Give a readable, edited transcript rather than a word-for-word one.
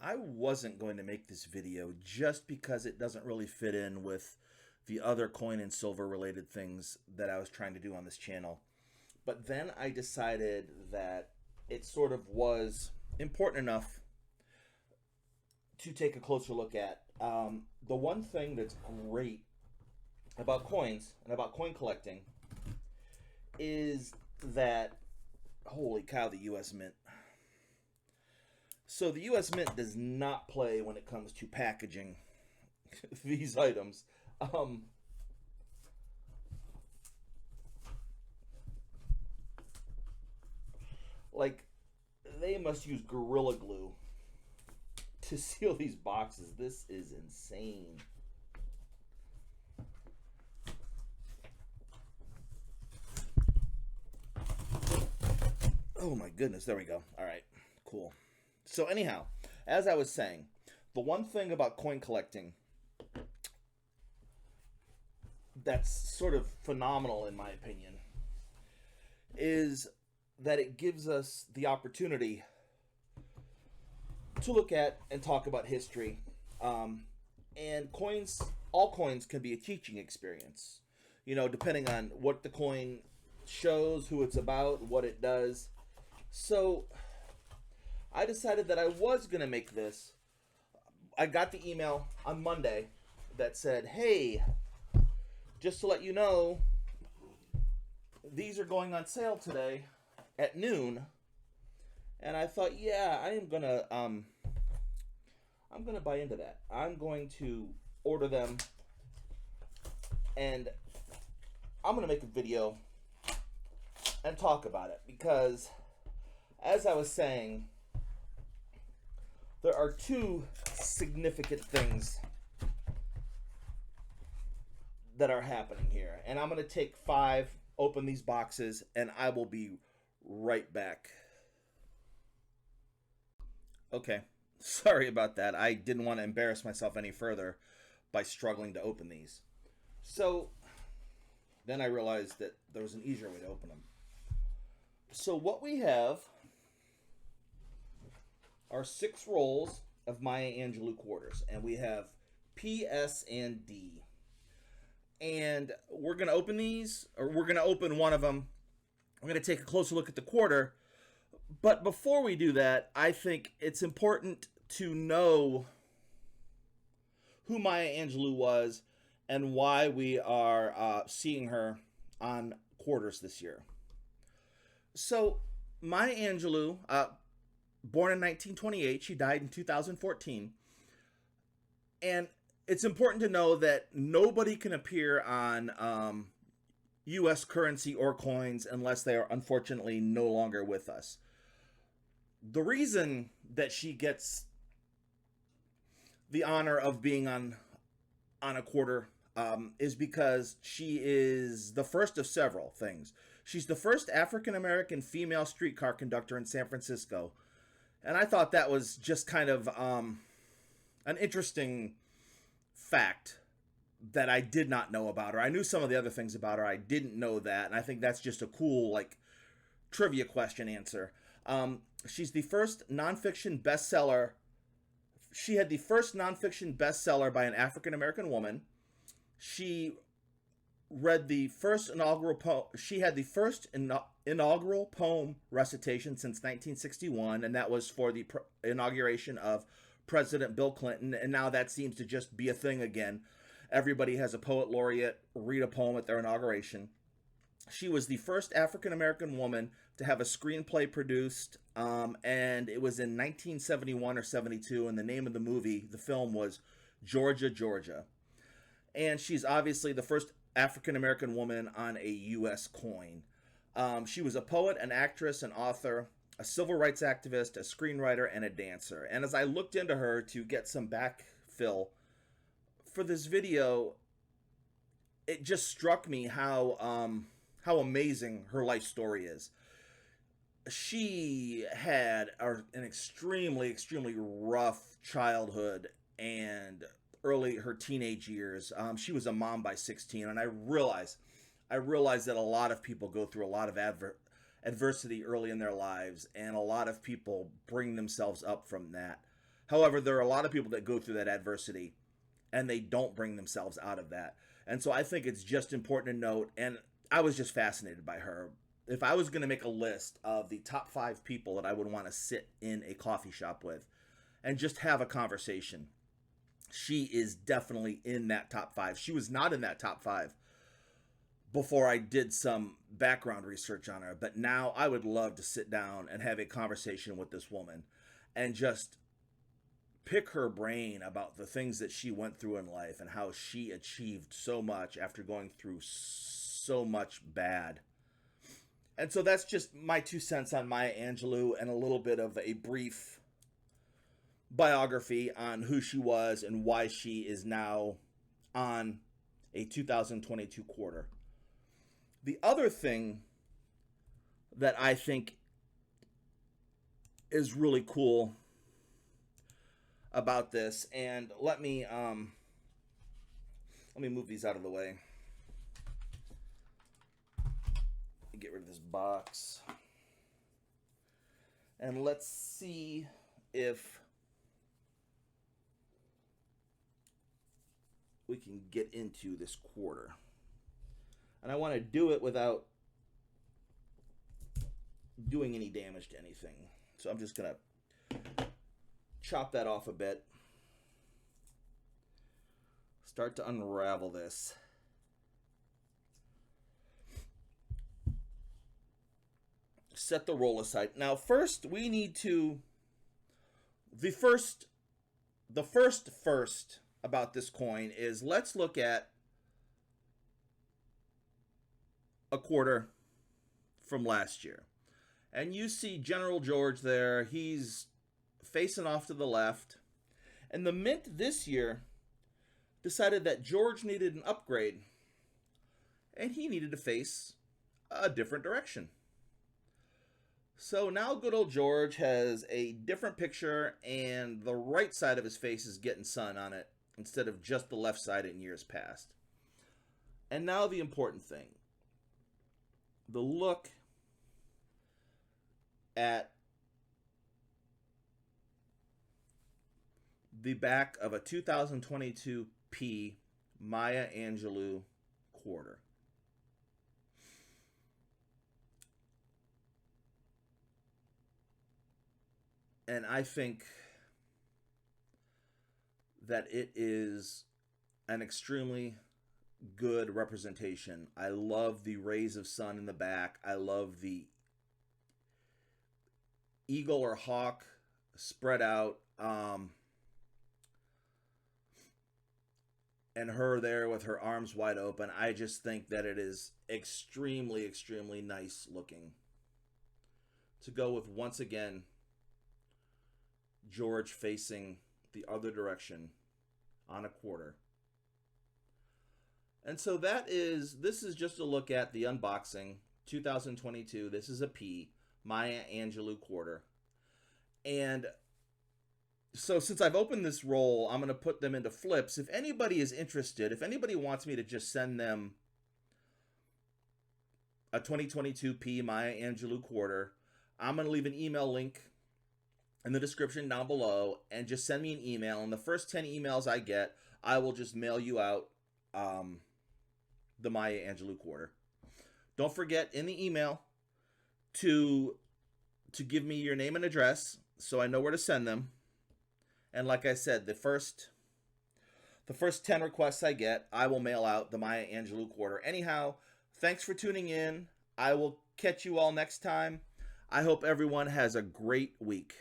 I wasn't going to make this video just because it doesn't really fit in with the other coin and silver related things that I was trying to do on this channel. But then I decided that it sort of was important enough to take a closer look at. The one thing that's great about coins and about coin collecting is that, holy cow, the US Mint. So the US Mint does not play when it comes to packaging these items. Like, they must use Gorilla Glue to seal these boxes. This is insane. Oh my goodness, there we go. All right, cool. So anyhow, as I was saying, the one thing about coin collecting that's sort of phenomenal in my opinion is that it gives us the opportunity to look at and talk about history. And coins, all coins can be a teaching experience, you know, depending on what the coin shows, who it's about, what it does. So I decided that I was going to make this. I got the email on Monday that said, hey, just to let you know, these are going on sale today at noon. And I thought, yeah, I'm gonna buy into that. I'm going to order them, and I'm gonna make a video and talk about it because, as I was saying, there are two significant things that are happening here. And I'm going to take 5, open these boxes, and I will be right back. Okay, sorry about that. I didn't want to embarrass myself any further by struggling to open these. So then I realized that there was an easier way to open them. So what we have are 6 rolls of Maya Angelou quarters, and we have P, S, and D. And we're going to open these, or we're going to open one of them. We're going to take a closer look at the quarter. But before we do that, I think it's important to know who Maya Angelou was and why we are seeing her on quarters this year. So Maya Angelou, born in 1928, she died in 2014. And it's important to know that nobody can appear on U.S. currency or coins unless they are unfortunately no longer with us. The reason that she gets the honor of being on a quarter is because she is the first of several things. She's the first African-American female streetcar conductor in San Francisco. And I thought that was just kind of an interesting fact that I did not know about her. I knew some of the other things about her. I didn't know that. And I think that's just a cool, like, trivia question answer. She's the first nonfiction bestseller. She had the first nonfiction bestseller by an African-American woman. She read the first inaugural poem. She had the first inaugural poem recitation since 1961, and that was for the inauguration of President Bill Clinton. And now that seems to just be a thing again. Everybody has a poet laureate read a poem at their inauguration. She was the first African-American woman to have a screenplay produced, and it was in 1971 or 72, and the name of the film was Georgia, Georgia. And she's obviously the first African-American woman on a U.S. coin. She was a poet, an actress, an author, a civil rights activist, a screenwriter, and a dancer. And as I looked into her to get some backfill for this video, it just struck me how amazing her life story is. She had an extremely rough childhood and her teenage years. She was a mom by 16, and I realize that a lot of people go through a lot of adversity early in their lives, and a lot of people bring themselves up from that. However, there are a lot of people that go through that adversity and they don't bring themselves out of that. And so I think it's just important to note, and I was just fascinated by her. If I was going to make a list of the top 5 people that I would want to sit in a coffee shop with and just have a conversation, she is definitely in that top 5. She was not in that top 5 before I did some background research on her, but now I would love to sit down and have a conversation with this woman and just pick her brain about the things that she went through in life and how she achieved so much after going through so much bad. And so that's just my 2 cents on Maya Angelou and a little bit of a brief biography on who she was and why she is now on a 2022 quarter. The other thing that I think is really cool about this, and let me move these out of the way. Get rid of this box. And let's see if we can get into this quarter. And I want to do it without doing any damage to anything. So I'm just going to chop that off a bit. Start to unravel this. Set the roll aside. Now, first, we need to... The first about this coin is, let's look at a quarter from last year. And you see General George there. He's facing off to the left. And the Mint this year decided that George needed an upgrade. And he needed to face a different direction. So now good old George has a different picture, and the right side of his face is getting sun on it instead of just the left side in years past. And now the important thing. The look at the back of a 2022 P Maya Angelou quarter. And I think that it is an extremely good representation. I love the rays of sun in the back. I love the eagle or hawk spread out. And her there with her arms wide open. I just think that it is extremely, extremely nice looking. To go with, once again, George facing the other direction on a quarter. And so this is just a look at the unboxing 2022. This is a P Maya Angelou quarter. And so since I've opened this roll, I'm going to put them into flips. If anybody is interested, if anybody wants me to just send them a 2022 P Maya Angelou quarter, I'm going to leave an email link in the description down below, and just send me an email. And the first 10 emails I get, I will just mail you out the Maya Angelou quarter. Don't forget in the email to give me your name and address so I know where to send them. And like I said, the first 10 requests I get, I will mail out the Maya Angelou quarter. Anyhow, thanks for tuning in. I will catch you all next time. I hope everyone has a great week.